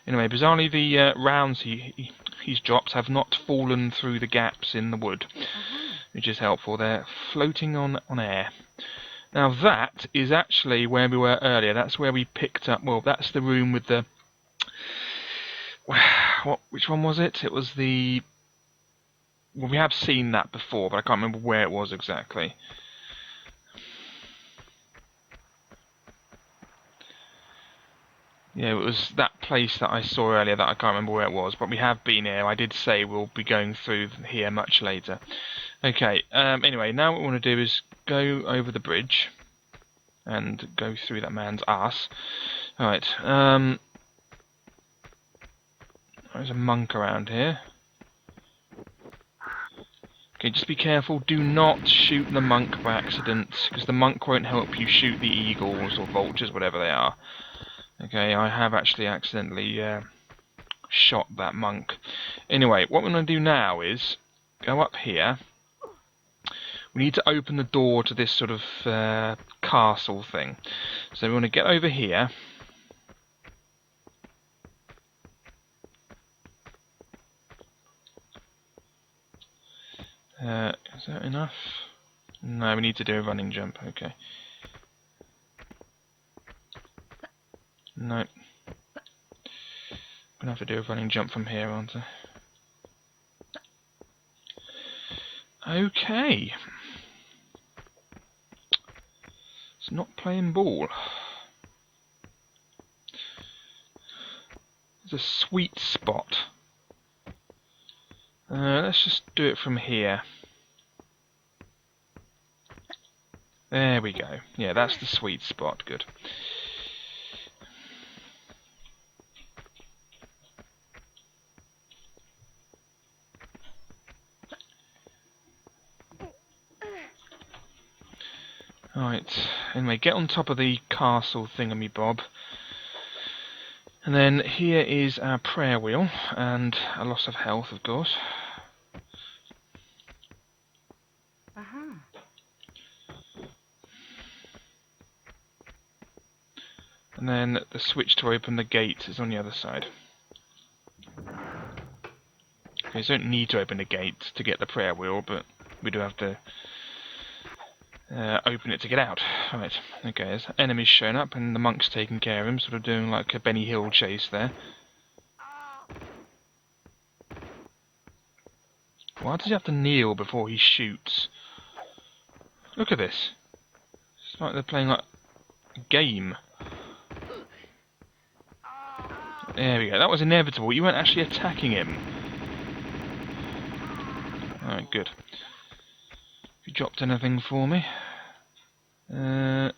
Anyway, bizarrely the rounds he's dropped have not fallen through the gaps in the wood, which is helpful. They're floating on air. Now that is actually where we were earlier. That's where we picked up, well, that's the room with the... which one was it? It was the... Well, we have seen that before, but I can't remember where it was exactly. Yeah, it was that place that I saw earlier that I can't remember where it was, but we have been here. I did say we'll be going through here much later. Okay, anyway, now what we want to do is go over the bridge and go through that man's ass. Alright, there's a monk around here. Okay, just be careful, do not shoot the monk by accident, because the monk won't help you shoot the eagles or vultures, whatever they are. Okay, I have actually accidentally shot that monk. Anyway, what we're going to do now is go up here. We need to open the door to this sort of castle thing. So we want to get over here. Is that enough? No, we need to do a running jump. Okay. No. I'm going to have to do a running jump from here, aren't I? Okay. It's not playing ball. There's a sweet spot. Let's just do it from here. There we go. Yeah, that's the sweet spot. Good. Right, anyway, get on top of the castle thingamy-bob. And then here is our prayer wheel, and a loss of health, of course. And then the switch to open the gate is on the other side. Okay, so you don't need to open the gate to get the prayer wheel, but we do have to open it to get out. Right, okay, there's enemies showing up and the monk's taking care of him, sort of doing like a Benny Hill chase there. Why does he have to kneel before he shoots? Look at this. It's like they're playing like a game. There we go, that was inevitable. You weren't actually attacking him. Alright, good. Have you dropped anything for me? No.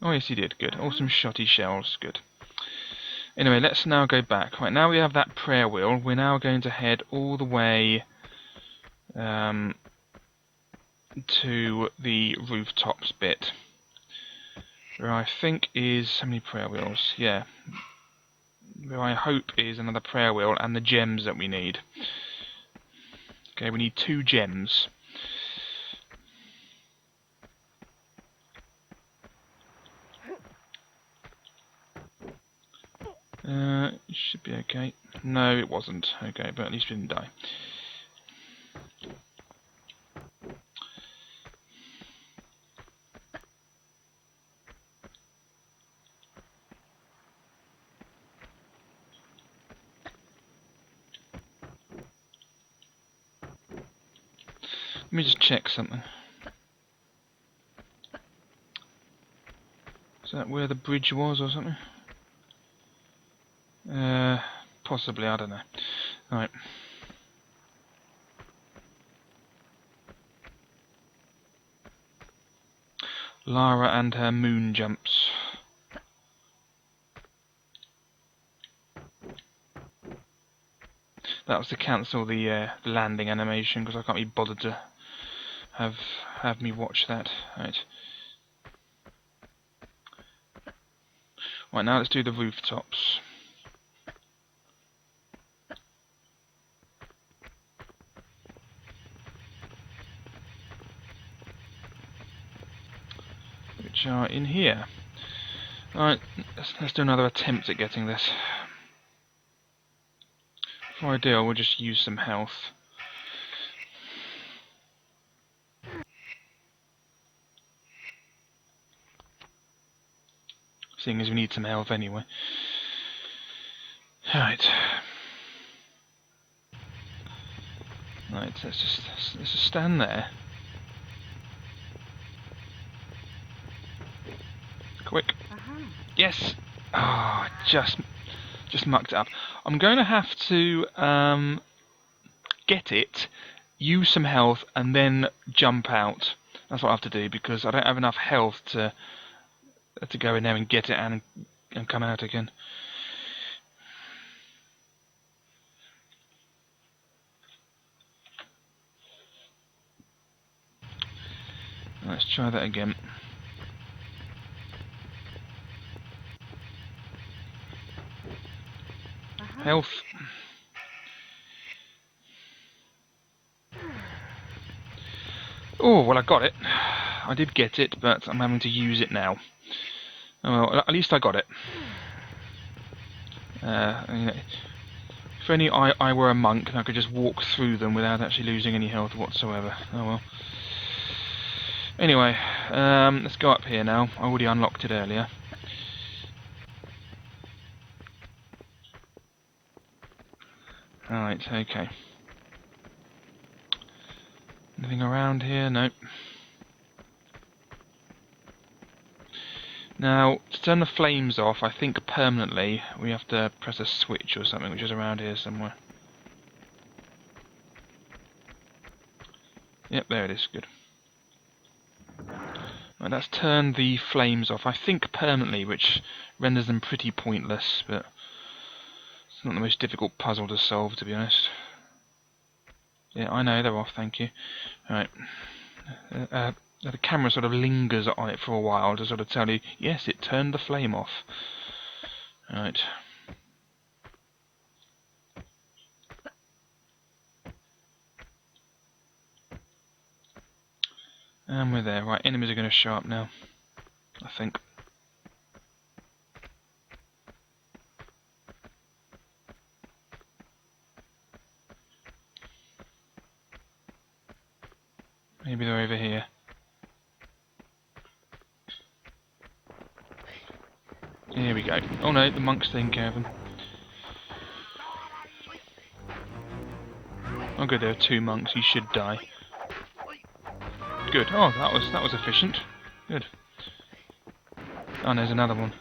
Oh yes, he did. Good. Awesome shotty shells. Good. Anyway, let's now go back. Right, now we have that prayer wheel. We're now going to head all the way to the rooftops bit. Where I think is... how many prayer wheels? Yeah. Where I hope is another prayer wheel and the gems that we need. Okay, we need 2 gems. It should be okay. No, it wasn't. Okay, but at least we didn't die. Let me just check something. Is that where the bridge was or something? Possibly, I don't know. Right. Lara and her moon jumps. That was to cancel the landing animation because I can't be bothered to have me watch that. Right. Right, now let's do the rooftops. Which are in here. Alright, let's do another attempt at getting this. Before I do, I will just use some health. Seeing as we need some health anyway. Right. Right, let's just stand there. Quick. Yes! Ah, just mucked it up. I'm going to have to get it, use some health, and then jump out. That's what I have to do because I don't have enough health to go in there and get it and come out again. Let's try that again. Health. Oh, well, I got it. I did get it, but I'm having to use it now. Oh, well, at least I got it. If only I were a monk and I could just walk through them without actually losing any health whatsoever. Oh well. Anyway, let's go up here now. I already unlocked it earlier. Alright, okay. Anything around here? Nope. Now, to turn the flames off, I think permanently, we have to press a switch or something, which is around here somewhere. Yep, there it is. Good. Right, that's turned the flames off, I think permanently, which renders them pretty pointless, but it's not the most difficult puzzle to solve, to be honest. Yeah, I know, they're off, thank you. Right. The camera sort of lingers on it for a while to sort of tell you, yes, it turned the flame off. Right. And we're there. Right, enemies are going to show up now, I think. Maybe they're over here. Here we go. Oh no, the monk's taking care of them. Oh good, there are 2 monks. You should die. Good. Oh, that was efficient. Good. Oh, and there's another one.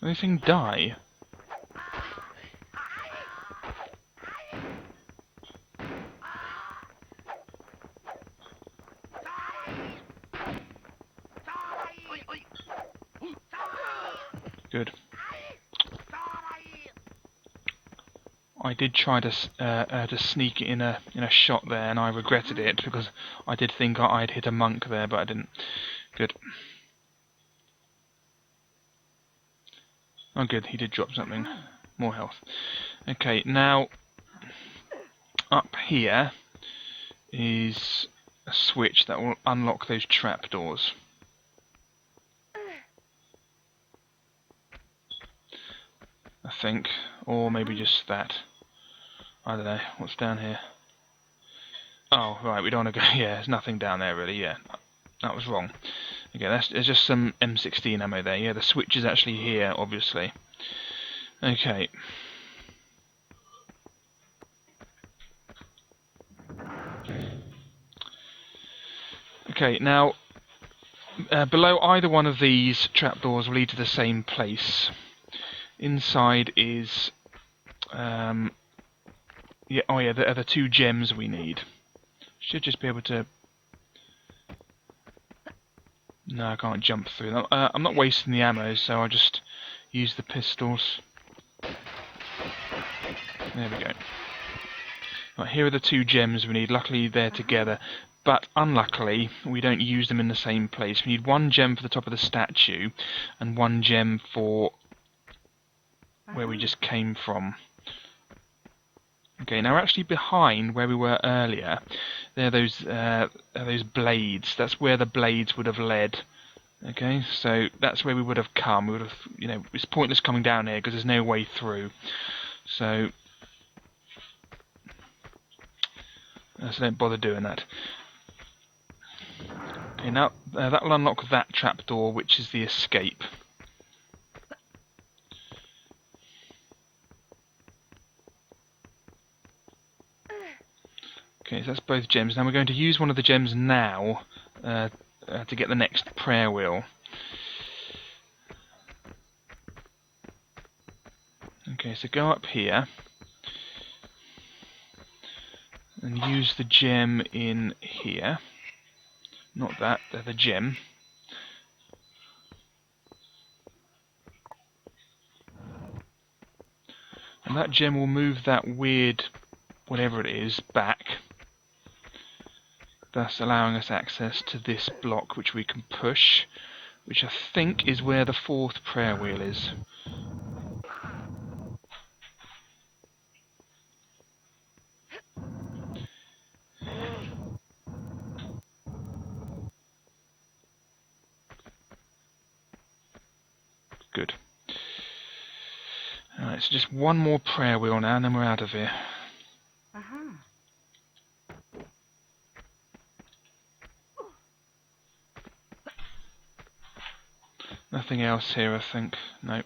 Anything die? Good. I did try to sneak it in a shot there, and I regretted it because I did think I'd hit a monk there, but I didn't. Good. Oh, good. He did drop something. more health. Okay, now up here is a switch that will unlock those trapdoors. I think, or maybe just that. I don't know. What's down here? Oh, right, we don't want to go. Yeah, there's nothing down there really. Yeah, that was wrong. Okay, there's just some M16 ammo there. Yeah, the switch is actually here, obviously. Okay. Okay, now below either one of these trapdoors will lead to the same place. Inside is yeah, oh yeah, the two gems we need. Should just be able to. No, I can't jump through them. I'm not wasting the ammo, so I'll just use the pistols. There we go. Right, here are the two gems we need. Luckily, they're together. But unluckily, we don't use them in the same place. We need one gem for the top of the statue, and one gem for where we just came from. Okay, now we're actually behind where we were earlier. There are those blades. That's where the blades would have led. Okay, so that's where we would have come. We would have, you know, it's pointless coming down here because there's no way through. So don't bother doing that. Okay, now that will unlock that trapdoor, which is the escape. Okay, so that's both gems. Now we're going to use one of the gems now to get the next prayer wheel. Okay, so go up here and use the gem in here. Not that, the gem. And that gem will move that weird, whatever it is, back. Thus allowing us access to this block which we can push, which I think is where the fourth prayer wheel is. Good. Alright, so just one more prayer wheel now and then we're out of here. Nothing else here, I think. Nope.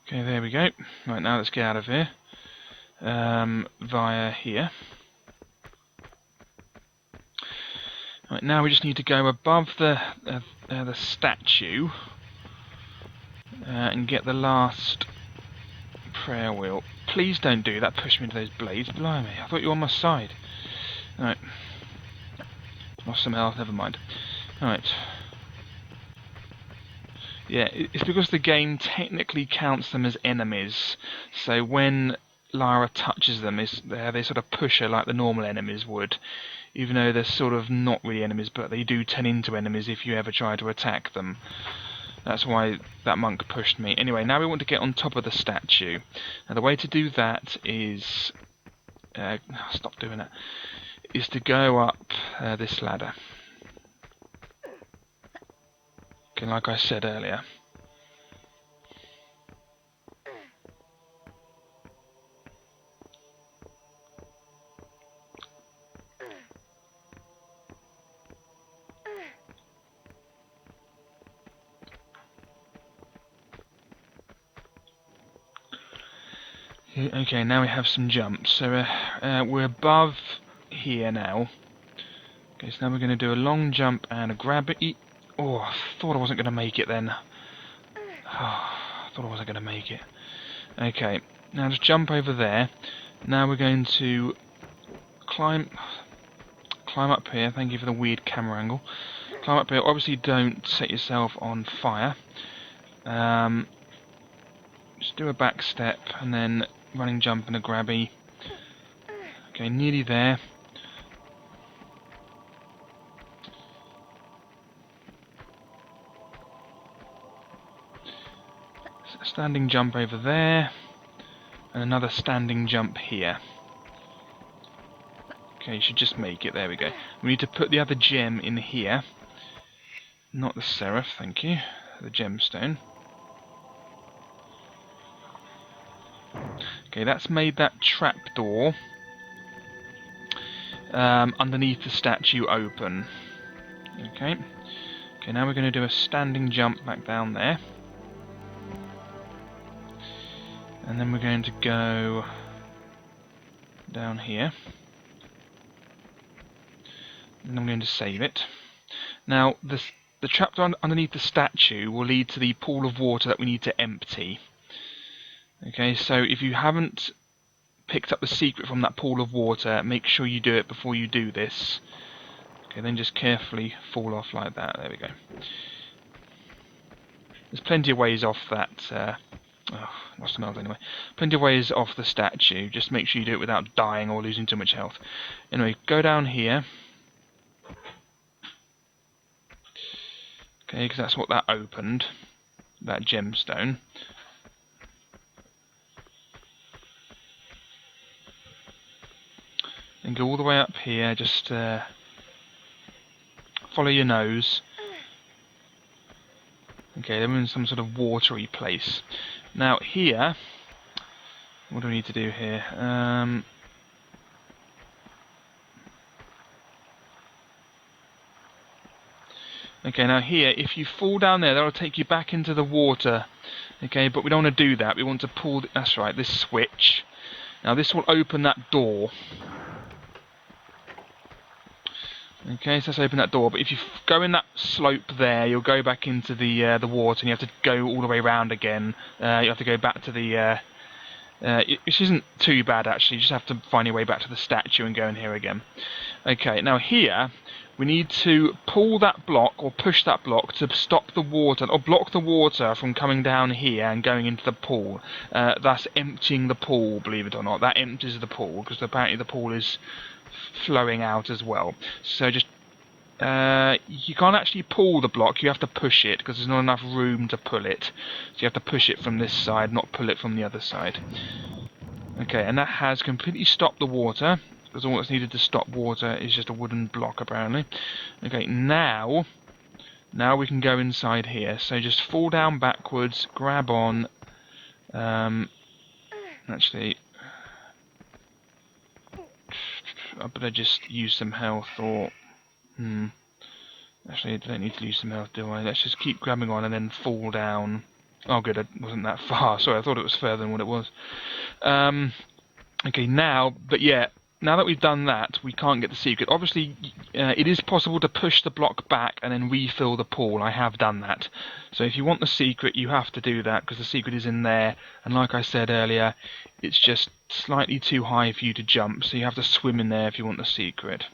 Okay, there we go. Right, now let's get out of here. Via here. Right, now we just need to go above the statue and get the last prayer wheel. Please don't do that. Push me into those blades. Blimey, I thought you were on my side. Alright. Lost some health, never mind. Alright. Yeah, it's because the game technically counts them as enemies. So when Lara touches them, they sort of push her like the normal enemies would. Even though they're sort of not really enemies, but they do turn into enemies if you ever try to attack them. That's why that monk pushed me. Anyway, now we want to get on top of the statue. Now the way to do that is... stop doing that. Is to go up this ladder. Okay, like I said earlier. Okay, now we have some jumps. So we're above here now. Okay, so now we're going to do a long jump and a grab it. Oh, I thought I wasn't going to make it then. Oh, I thought I wasn't going to make it. Okay, now just jump over there. Now we're going to climb up here. Thank you for the weird camera angle. Climb up here. Obviously don't set yourself on fire. Just do a back step and then running jump and a grabby. Okay, nearly there. Standing jump over there. And another standing jump here. Okay, you should just make it. There we go. We need to put the other gem in here. Not the seraph, thank you. The gemstone. Okay, that's made that trapdoor underneath the statue open. Okay. Okay, now we're going to do a standing jump back down there. And then we're going to go down here. And I'm going to save it. Now, the trapdoor underneath the statue will lead to the pool of water that we need to empty. Okay, so if you haven't picked up the secret from that pool of water, make sure you do it before you do this. Okay, then just carefully fall off like that. There we go. There's plenty of ways off that. Lost my mouth anyway. Plenty of ways off the statue. Just make sure you do it without dying or losing too much health. Anyway, go down here. Okay, because that's what that opened. That gemstone. And go all the way up here. Just follow your nose. Okay, then we're in some sort of watery place. Now here, what do we need to do here? Okay, now here, if you fall down there, that'll take you back into the water. Okay, but we don't want to do that. We want to pull, that's right, this switch. Now this will open that door. Okay, so let's open that door. But if you go in that slope there, you'll go back into the water, and you have to go all the way around again. You have to go back to the, which isn't too bad actually. You just have to find your way back to the statue and go in here again. Okay, now here we need to pull that block or push that block to stop the water or block the water from coming down here and going into the pool. Thus emptying the pool. Believe it or not, that empties the pool because apparently the pool is flowing out as well. So just you can't actually pull the block, you have to push it because there's not enough room to pull it. So you have to push it from this side, not pull it from the other side. Okay, and that has completely stopped the water because all that's needed to stop water is just a wooden block apparently. Okay, now we can go inside here. So just fall down backwards, grab on. Actually, I better just use some health, or actually I don't need to use some health, do I? Let's just keep grabbing on and then fall down. Oh good, it wasn't that far. Sorry, I thought it was further than what it was. Okay, now that we've done that, we can't get the secret. Obviously, it is possible to push the block back and then refill the pool. I have done that. So if you want the secret, you have to do that because the secret is in there. And like I said earlier, it's just slightly too high for you to jump. So you have to swim in there if you want the secret.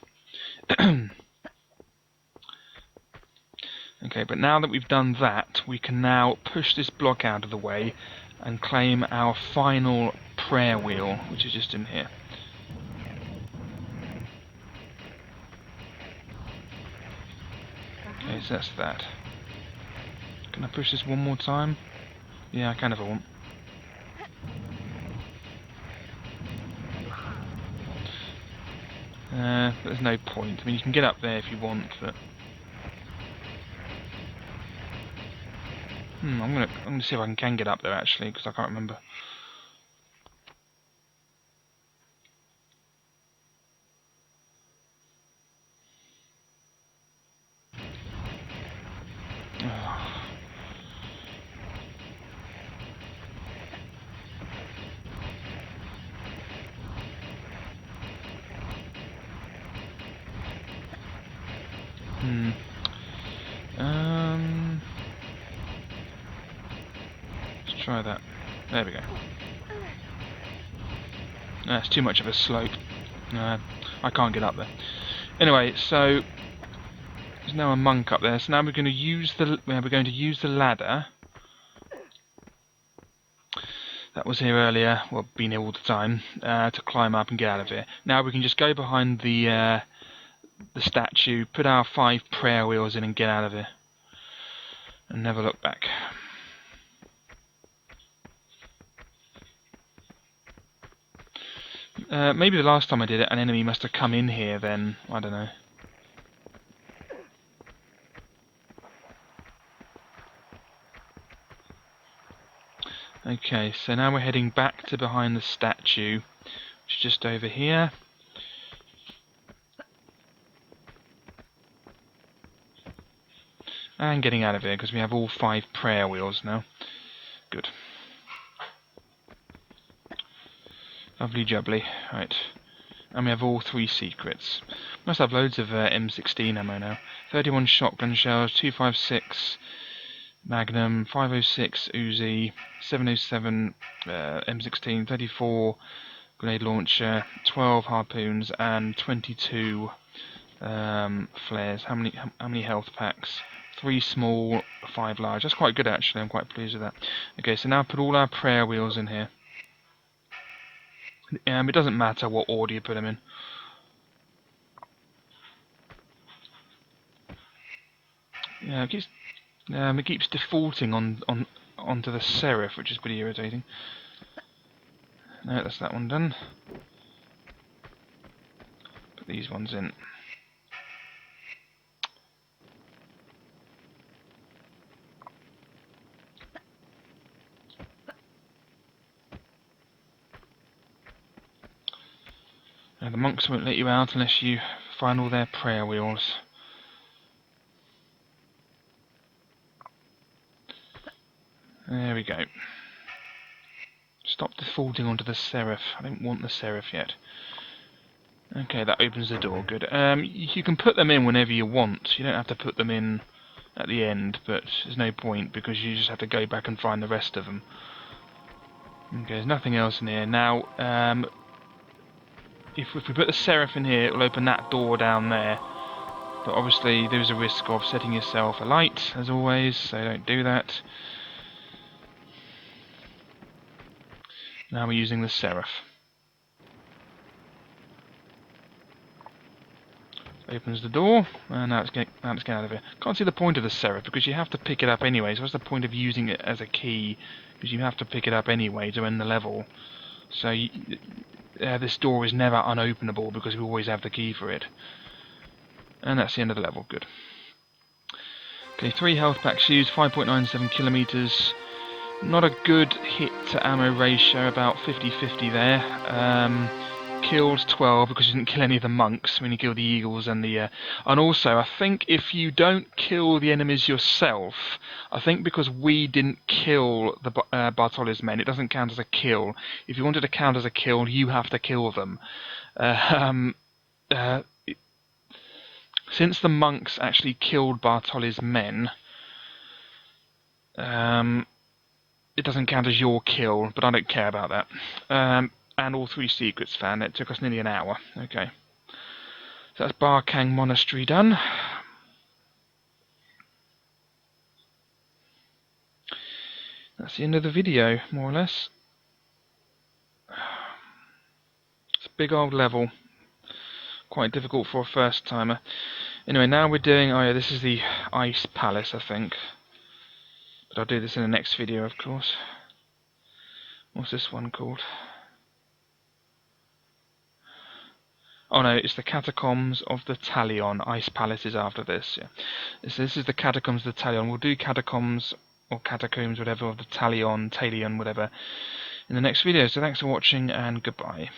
Okay, but now that we've done that, we can now push this block out of the way and claim our final prayer wheel, which is just in here. Okay, so that's that. Can I push this one more time? Yeah, I can if I want. There's no point. I mean, you can get up there if you want, but I'm gonna see if I can get up there actually, because I can't remember. Let's try that. There we go. That's too much of a slope. I can't get up there. Anyway, so There's now a monk up there, so now we're going to use the ladder that was here earlier, well, been here all the time, to climb up and get out of here. Now we can just go behind the statue, put our 5 prayer wheels in and get out of here. And never look back. Maybe the last time I did it, an enemy must have come in here then, I don't know. Okay, so now we're heading back to behind the statue, which is just over here. And getting out of here, because we have all 5 prayer wheels now. Good. Lovely jubbly. Right. And we have all 3 secrets. Must have loads of M16 ammo now. 31 shotgun shells, 256 Magnum, 506 Uzi, 707 M16, 34 grenade launcher, 12 harpoons, and 22 flares. How many health packs? 3 small, 5 large. That's quite good actually. I'm quite pleased with that. Okay, so now put all our prayer wheels in here. It doesn't matter what order you put them in. Yeah, it keeps defaulting onto the serif, which is pretty irritating. No, that's that one done. Put these ones in. Now, the monks won't let you out unless you find all their prayer wheels. There we go. Stop defaulting onto the serif. I don't want the serif yet. Okay, that opens the door. Good. You can put them in whenever you want. You don't have to put them in at the end, but there's no point because you just have to go back and find the rest of them. Okay, there's nothing else in here. Now, if we put the serif in here, it will open that door down there. But obviously, there's a risk of setting yourself alight, as always, so don't do that. Now we're using the serif. Opens the door, and now it's getting out of here. Can't see the point of the serif because you have to pick it up anyway. So what's the point of using it as a key? Because you have to pick it up anyway to end the level. So this door is never unopenable because we always have the key for it. And that's the end of the level. Good. Okay, 3 health packs used, 5.97 kilometers. Not a good hit to ammo ratio, about 50-50 there. Killed 12 because you didn't kill any of the monks when you killed the eagles and the... and also, I think if you don't kill the enemies yourself, I think because we didn't kill the Bartoli's men, it doesn't count as a kill. If you wanted to count as a kill, you have to kill them. Since the monks actually killed Bartoli's men, it doesn't count as your kill, but I don't care about that. And all 3 secrets found. It took us nearly an hour. Okay. So that's Barkhang Monastery done. That's the end of the video, more or less. It's a big old level. Quite difficult for a first timer. Anyway, now we're doing... oh yeah, this is the Ice Palace, I think. But I'll do this in the next video, of course. What's this one called? Oh no, it's the Catacombs of the Talion. Ice Palace is after this, yeah. This is the Catacombs of the Talion. We'll do Catacombs, or Catacombs, whatever, of the Talion, whatever, in the next video. So thanks for watching, and goodbye.